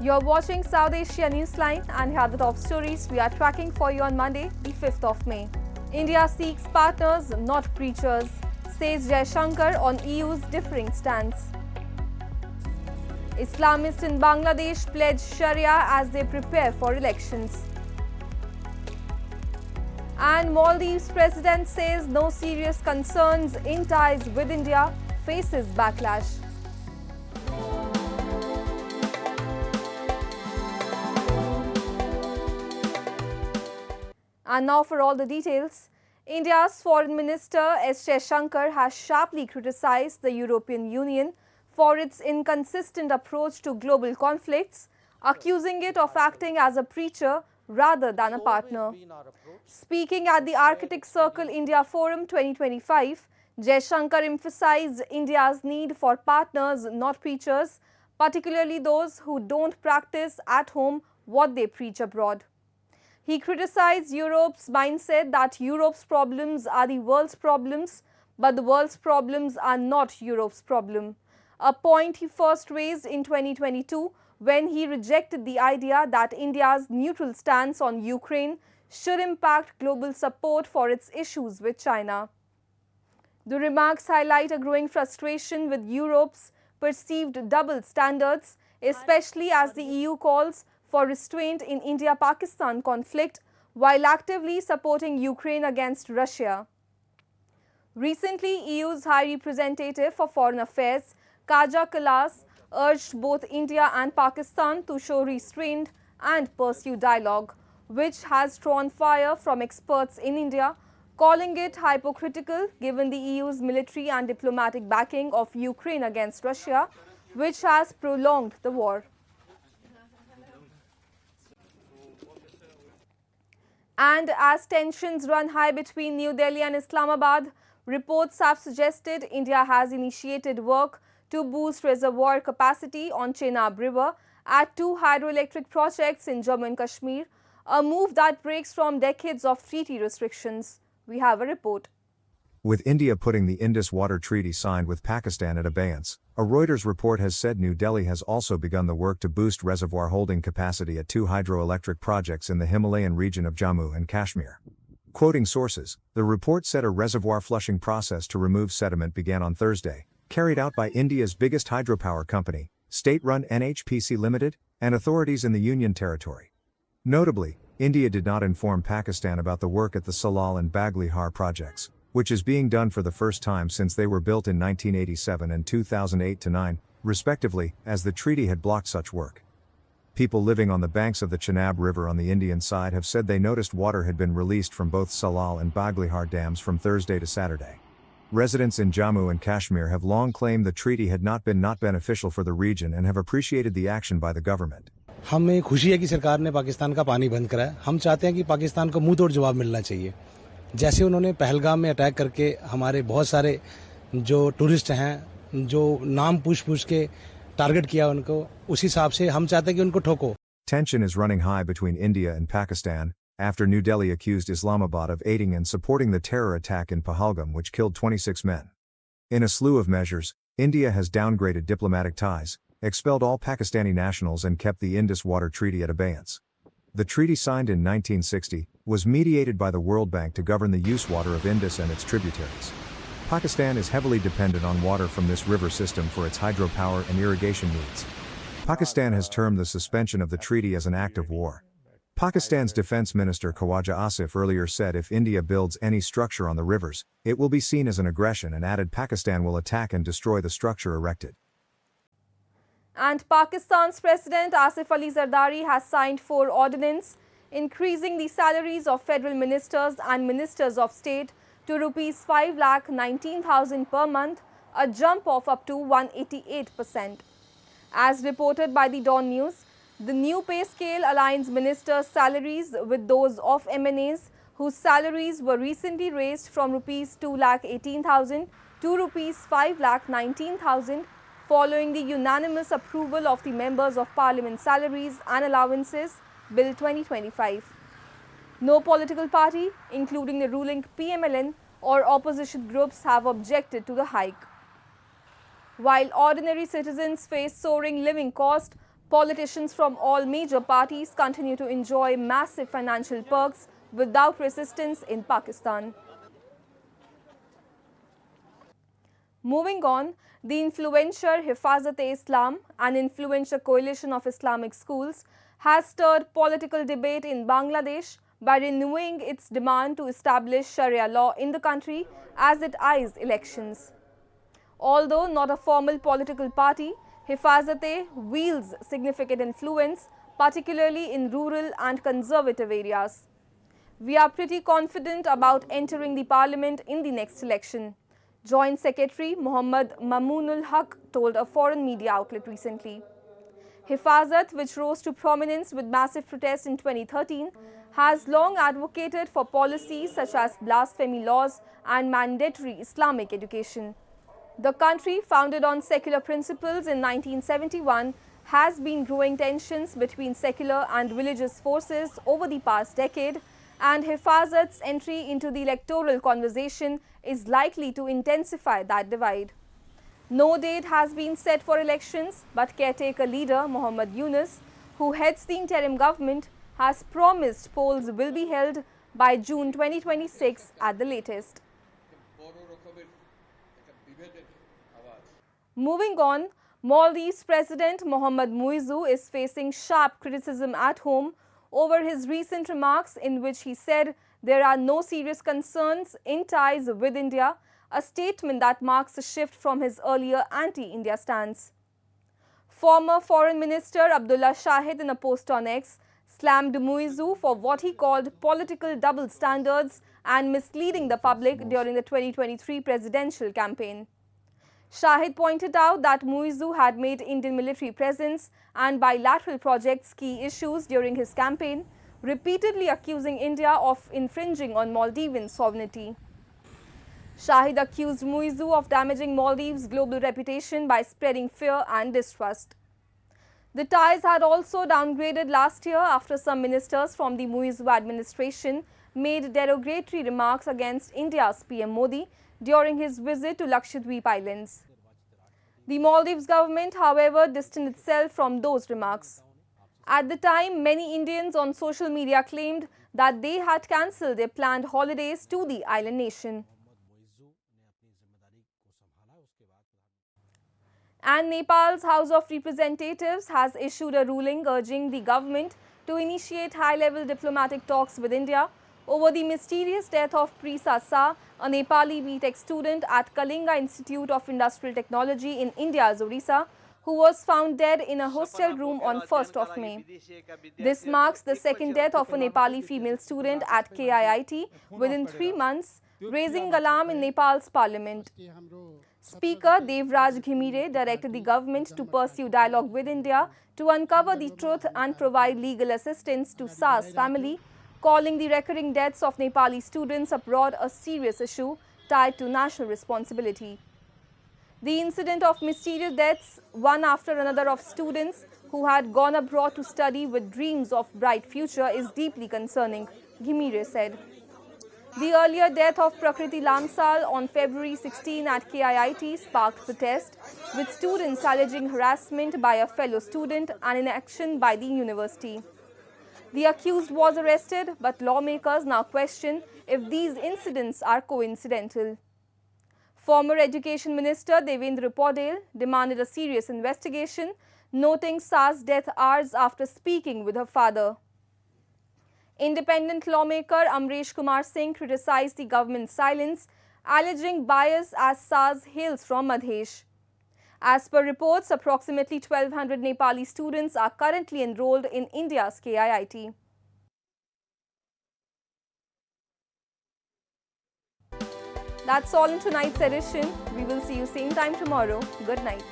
You're watching South Asia Newsline, and here are the top stories we are tracking for you on Monday, the 5th of May. India seeks partners, not preachers, says Jaishankar on EU's differing stance. Islamists in Bangladesh pledge Sharia as they prepare for elections. And Maldives president says no serious concerns in ties with India, faces backlash. And now for all the details. India's Foreign Minister S. Jaishankar has sharply criticized the European Union for its inconsistent approach to global conflicts, accusing it of acting as a preacher rather than a partner. Speaking at the Arctic Circle India Forum 2025, Jaishankar emphasized India's need for partners, not preachers, particularly those who don't practice at home what they preach abroad. He criticized Europe's mindset that Europe's problems are the world's problems, but the world's problems are not Europe's problem. A point he first raised in 2022 when he rejected the idea that India's neutral stance on Ukraine should impact global support for its issues with China. The remarks highlight a growing frustration with Europe's perceived double standards, especially as the EU calls for restraint in India-Pakistan conflict while actively supporting Ukraine against Russia. Recently, EU's High Representative for Foreign Affairs, Kaja Kallas, urged both India and Pakistan to show restraint and pursue dialogue, which has drawn fire from experts in India, calling it hypocritical given the EU's military and diplomatic backing of Ukraine against Russia, which has prolonged the war. And as tensions run high between New Delhi and Islamabad, reports have suggested India has initiated work to boost reservoir capacity on Chenab River at 2 hydroelectric projects in Jammu and Kashmir, a move that breaks from decades of treaty restrictions. We have a report. With India putting the Indus Water Treaty signed with Pakistan at abeyance, a Reuters report has said New Delhi has also begun the work to boost reservoir holding capacity at 2 hydroelectric projects in the Himalayan region of Jammu and Kashmir. Quoting sources, the report said a reservoir flushing process to remove sediment began on Thursday, carried out by India's biggest hydropower company, state-run NHPC Limited, and authorities in the Union Territory. Notably, India did not inform Pakistan about the work at the Salal and Baglihar projects, which is being done for the first time since they were built in 1987 and 2008-9, respectively, as the treaty had blocked such work. People living on the banks of the Chenab River on the Indian side have said they noticed water had been released from both Salal and Baglihar dams from Thursday to Saturday. Residents in Jammu and Kashmir have long claimed the treaty had not been beneficial for the region and have appreciated the action by the government. हमें खुशी है कि सरकार ने पाकिस्तान का पानी बंद करा है। हम चाहते हैं कि पाकिस्तान को मुंह तोड़ जवाब मिलना चाहिए। जैसे उन्होंने पहलगाम में अटैक करके हमारे बहुत सारे जो टूरिस्ट हैं, जो नाम पूछ के टारगेट किया उनको, उसी हिसाब से हम चाहते हैं कि उनको ठोको। Tension is running high between India and Pakistan after New Delhi accused Islamabad of aiding and supporting the terror attack in Pahalgam which killed 26 men. In a slew of measures, India has downgraded diplomatic ties, expelled all Pakistani nationals and kept the Indus Water Treaty at abeyance. The treaty signed in 1960 was mediated by the World Bank to govern the use water of Indus and its tributaries. Pakistan is heavily dependent on water from this river system for its hydropower and irrigation needs. Pakistan has termed the suspension of the treaty as an act of war. Pakistan's Defense Minister Khawaja Asif earlier said if India builds any structure on the rivers, it will be seen as an aggression and added Pakistan will attack and destroy the structure erected. And Pakistan's President Asif Ali Zardari has signed 4 ordinances increasing the salaries of federal ministers and ministers of state to Rs 5,19,000 per month, a jump of up to 188%. As reported by the Dawn News, the new pay scale aligns ministers' salaries with those of MNAs whose salaries were recently raised from Rs 2,18,000 to Rs 5,19,000 following the unanimous approval of the Members of Parliament Salaries and Allowances Bill 2025. No political party, including the ruling PMLN or opposition groups, have objected to the hike. While ordinary citizens face soaring living costs, Politicians from all major parties continue to enjoy massive financial perks without resistance in Pakistan. Moving on, the influencer Hifazat-e-Islam, an influencer coalition of Islamic schools, has stirred political debate in Bangladesh by renewing its demand to establish Sharia law in the country as it eyes elections. Although not a formal political party, Hifazat-e wields significant influence, particularly in rural and conservative areas. We are pretty confident about entering the parliament in the next election, Joint Secretary Muhammad Mamunul Haq told a foreign media outlet recently. Hifazat, which rose to prominence with massive protests in 2013, has long advocated for policies such as blasphemy laws and mandatory Islamic education. The country, founded on secular principles in 1971, has been growing tensions between secular and religious forces over the past decade, and Hifazat's entry into the electoral conversation is likely to intensify that divide. No date has been set for elections, but caretaker leader Muhammad Yunus, who heads the interim government, has promised polls will be held by June 2026 at the latest. Moving on, Maldives President Mohamed Muizzu is facing sharp criticism at home over his recent remarks in which he said there are no serious concerns in ties with India, a statement that marks a shift from his earlier anti-India stance. Former Foreign Minister Abdullah Shahid, in a post on X, slammed Muizzu for what he called political double standards and misleading the public during the 2023 presidential campaign. Shahid pointed out that Muizzu had made Indian military presence and bilateral projects key issues during his campaign, repeatedly accusing India of infringing on Maldivian sovereignty. Shahid accused Muizzu of damaging Maldives' global reputation by spreading fear and distrust. The ties had also downgraded last year after some ministers from the Muizzu administration made derogatory remarks against India's PM Modi during his visit to Lakshadweep Islands. The Maldives government, however, distanced itself from those remarks. At the time, many Indians on social media claimed that they had cancelled their planned holidays to the island nation. And Nepal's House of Representatives has issued a ruling urging the government to initiate high-level diplomatic talks with India over the mysterious death of Prisa Shah, a Nepali B.Tech student at Kalinga Institute of Industrial Technology in India's Odisha, who was found dead in a hostel room on 1st of May. This marks the second death of a Nepali female student at KIIT within 3 months, raising alarm in Nepal's parliament. Speaker Devraj Ghimire directed the government to pursue dialogue with India to uncover the truth and provide legal assistance to Shah's family, calling the recurring deaths of Nepali students abroad a serious issue tied to national responsibility. The incident of mysterious deaths, one after another of students who had gone abroad to study with dreams of bright future, is deeply concerning, Ghimire said. The earlier death of Prakriti Lamsal on February 16 at KIIT sparked protest, with students alleging harassment by a fellow student and inaction by the university. The accused was arrested, but lawmakers now question if these incidents are coincidental. Former Education Minister Devendra Paudel demanded a serious investigation, noting Shah's death hours after speaking with her father. Independent lawmaker Amresh Kumar Singh criticized the government's silence, alleging bias as Shah hails from Madhesh. As per reports, approximately 1,200 Nepali students are currently enrolled in India's KIIT. That's all in tonight's edition. We will see you same time tomorrow. Good night.